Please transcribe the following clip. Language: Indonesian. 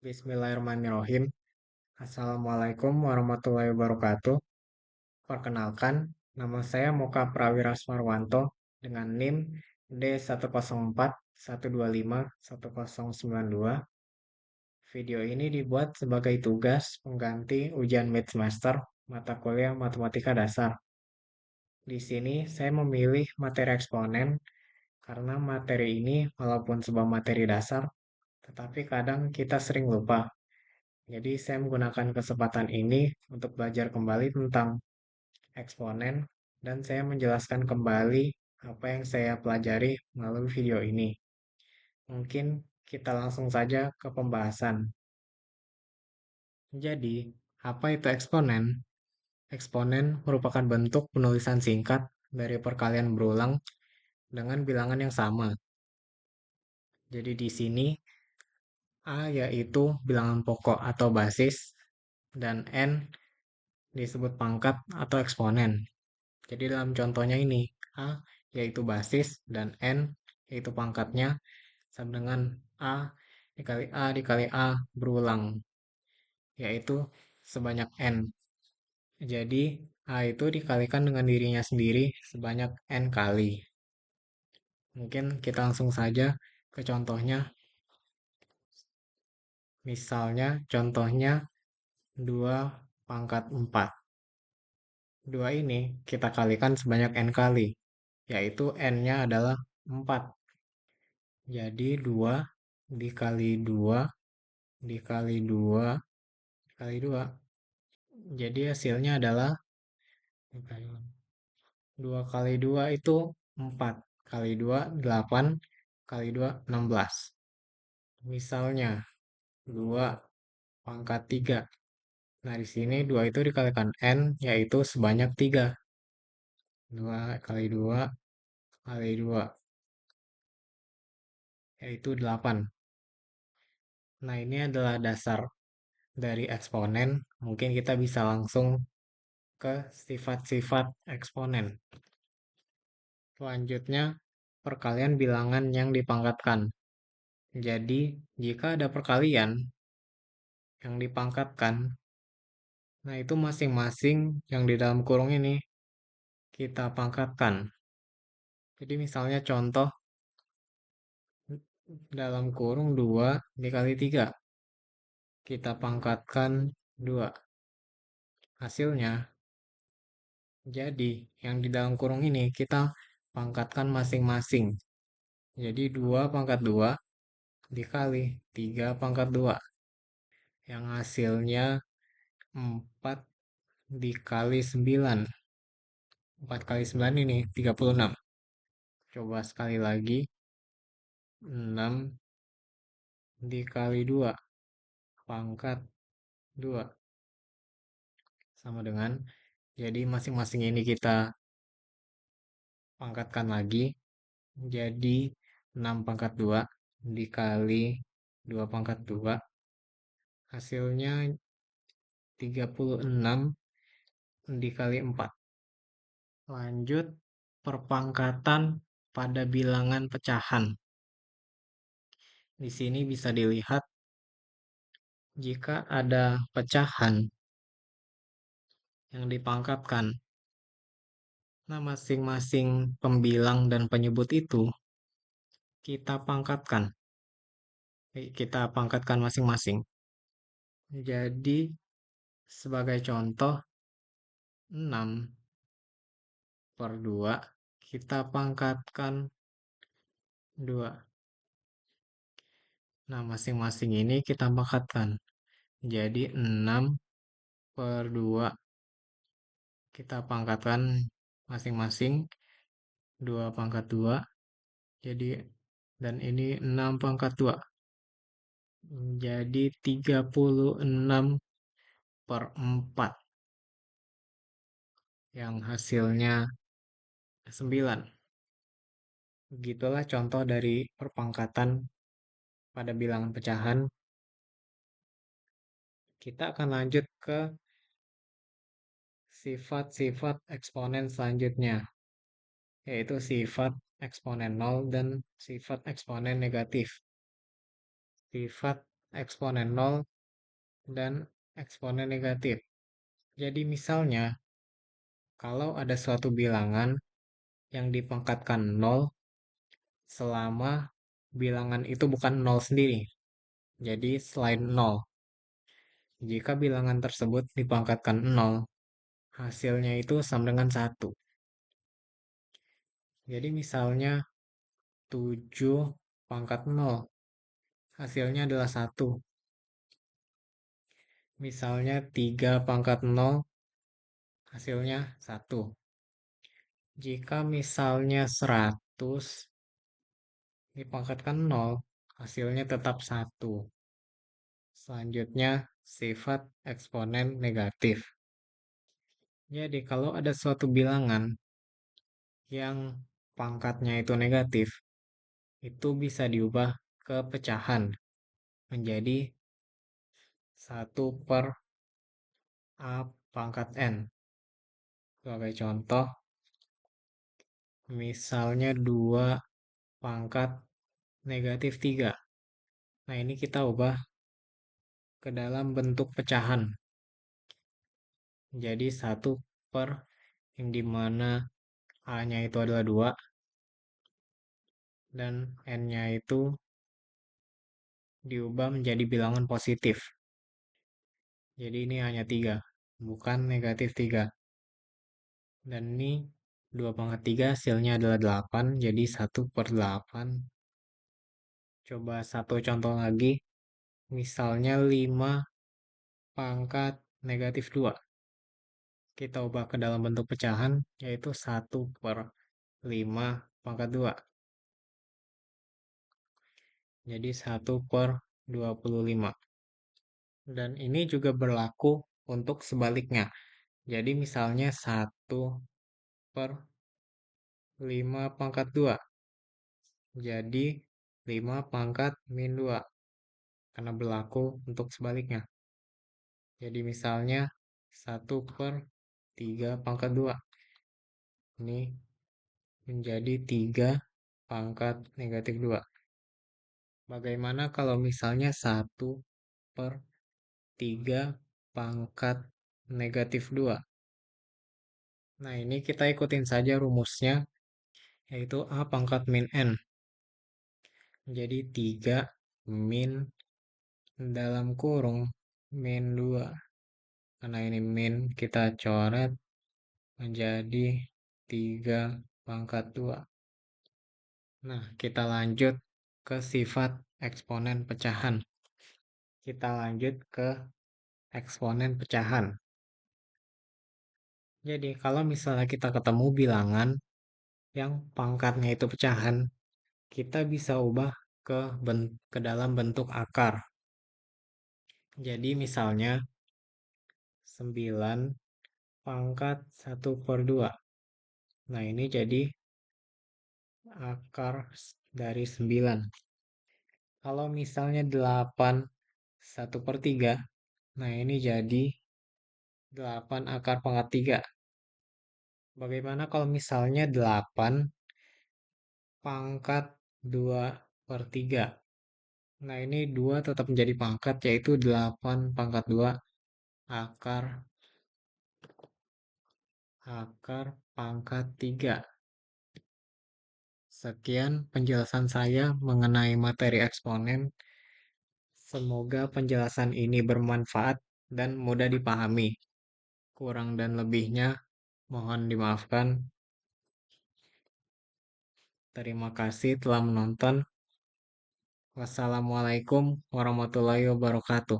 Bismillahirrahmanirrahim. Assalamualaikum warahmatullahi wabarakatuh. Perkenalkan, nama saya Moka Prawira Smarwanto dengan NIM D10412510092. Video ini dibuat sebagai tugas pengganti ujian mid semester mata kuliah Matematika Dasar. Di sini saya memilih materi eksponen karena materi ini walaupun sebuah materi dasar, tetapi kadang kita sering lupa. Jadi saya menggunakan kesempatan ini untuk belajar kembali tentang eksponen dan saya menjelaskan kembali apa yang saya pelajari melalui video ini. Mungkin kita langsung saja ke pembahasan. Jadi, apa itu eksponen? Eksponen merupakan bentuk penulisan singkat dari perkalian berulang dengan bilangan yang sama. Jadi di sini A yaitu bilangan pokok atau basis dan N disebut pangkat atau eksponen. Jadi dalam contohnya ini, A yaitu basis dan N yaitu pangkatnya sama dengan A dikali A berulang, yaitu sebanyak N. Jadi A itu dikalikan dengan dirinya sendiri sebanyak N kali. Mungkin kita langsung saja ke contohnya. Misalnya contohnya 2 pangkat 4. 2 ini kita kalikan sebanyak N kali, yaitu N-nya adalah 4. Jadi 2 dikali 2 dikali 2 dikali 2. Jadi hasilnya adalah 2 kali 2 itu 4. Kali 2 8. Kali 2 16. Misalnya 2 pangkat 3. Nah, di sini 2 itu dikalikan N yaitu sebanyak 3. 2 kali 2 kali 2 yaitu 8. Nah, ini adalah dasar dari eksponen. Mungkin kita bisa langsung ke sifat-sifat eksponen. Selanjutnya, perkalian bilangan yang dipangkatkan. Jadi, jika ada perkalian yang dipangkatkan, nah itu masing-masing yang di dalam kurung ini kita pangkatkan. Jadi misalnya contoh dalam kurung 2 dikali 3. Kita pangkatkan 2. Hasilnya, jadi yang di dalam kurung ini kita pangkatkan masing-masing. Jadi 2 pangkat 2 dikali 3 pangkat 2. Yang hasilnya 4 dikali 9. 4 kali 9 ini 36. Coba sekali lagi. 6 dikali 2 pangkat 2. Sama dengan, jadi masing-masing ini kita pangkatkan lagi. Jadi 6 pangkat 2 dikali 2 pangkat 2. Hasilnya 36 dikali 4. Lanjut, perpangkatan pada bilangan pecahan. Di sini bisa dilihat jika ada pecahan yang dipangkatkan. Nah, masing-masing pembilang dan penyebut itu kita pangkatkan. Kita pangkatkan masing-masing. Jadi, sebagai contoh, 6 per 2 kita pangkatkan 2. Nah, masing-masing ini kita pangkatkan. Jadi 6 per 2 kita pangkatkan masing-masing 2 pangkat 2. Jadi dan ini 6 pangkat 2. Jadi 36 per 4. Yang hasilnya 9. Begitulah contoh dari perpangkatan pada bilangan pecahan. Kita akan lanjut ke sifat-sifat eksponen selanjutnya, yaitu sifat eksponen 0 dan sifat eksponen negatif. Sifat eksponen nol, dan eksponen negatif. Jadi misalnya, kalau ada suatu bilangan yang dipangkatkan nol selama bilangan itu bukan nol sendiri. Jadi selain nol. Jika bilangan tersebut dipangkatkan nol, hasilnya itu sama dengan satu. Jadi misalnya 7 pangkat nol, hasilnya adalah satu. Misalnya 3 pangkat nol, hasilnya satu. Jika misalnya 100 dipangkatkan nol, hasilnya tetap satu. Selanjutnya, sifat eksponen negatif. Jadi, kalau ada suatu bilangan yang pangkatnya itu negatif, itu bisa diubah ke pecahan menjadi 1/A pangkat N. Sebagai contoh, misalnya 2 pangkat negatif 3. Nah, ini kita ubah ke dalam bentuk pecahan. Jadi 1 per yang dimana A-nya itu adalah 2 dan N-nya itu diubah menjadi bilangan positif. Jadi ini hanya 3, bukan negatif 3. Dan ini 2 pangkat 3 hasilnya adalah 8, jadi 1/8. Coba satu contoh lagi, misalnya 5 pangkat negatif 2. Kita ubah ke dalam bentuk pecahan, yaitu 1/5 pangkat 2. Jadi 1/25. Dan ini juga berlaku untuk sebaliknya. Jadi misalnya 1/5 pangkat 2. Jadi 5 pangkat min 2. Karena berlaku untuk sebaliknya. Jadi misalnya 1/3 pangkat 2. Ini menjadi 3 pangkat negatif 2. Bagaimana kalau misalnya 1/3 pangkat negatif 2? Nah, ini kita ikutin saja rumusnya, yaitu A pangkat min N. Jadi 3 min dalam kurung min 2. Karena ini min, kita coret menjadi 3 pangkat 2. Nah, kita lanjut ke sifat eksponen pecahan. Kita lanjut ke eksponen pecahan. Jadi, kalau misalnya kita ketemu bilangan yang pangkatnya itu pecahan, kita bisa ubah ke dalam bentuk akar. Jadi, misalnya 9 pangkat 1/2. Nah, ini jadi akar dari 9. Kalau misalnya 8 1/3, nah ini jadi 8 akar pangkat 3. Bagaimana kalau misalnya 8 pangkat 2/3? Nah, ini 2 tetap menjadi pangkat, yaitu 8 pangkat 2 akar pangkat 3. Sekian penjelasan saya mengenai materi eksponen. Semoga penjelasan ini bermanfaat dan mudah dipahami. Kurang dan lebihnya mohon dimaafkan. Terima kasih telah menonton. Wassalamualaikum warahmatullahi wabarakatuh.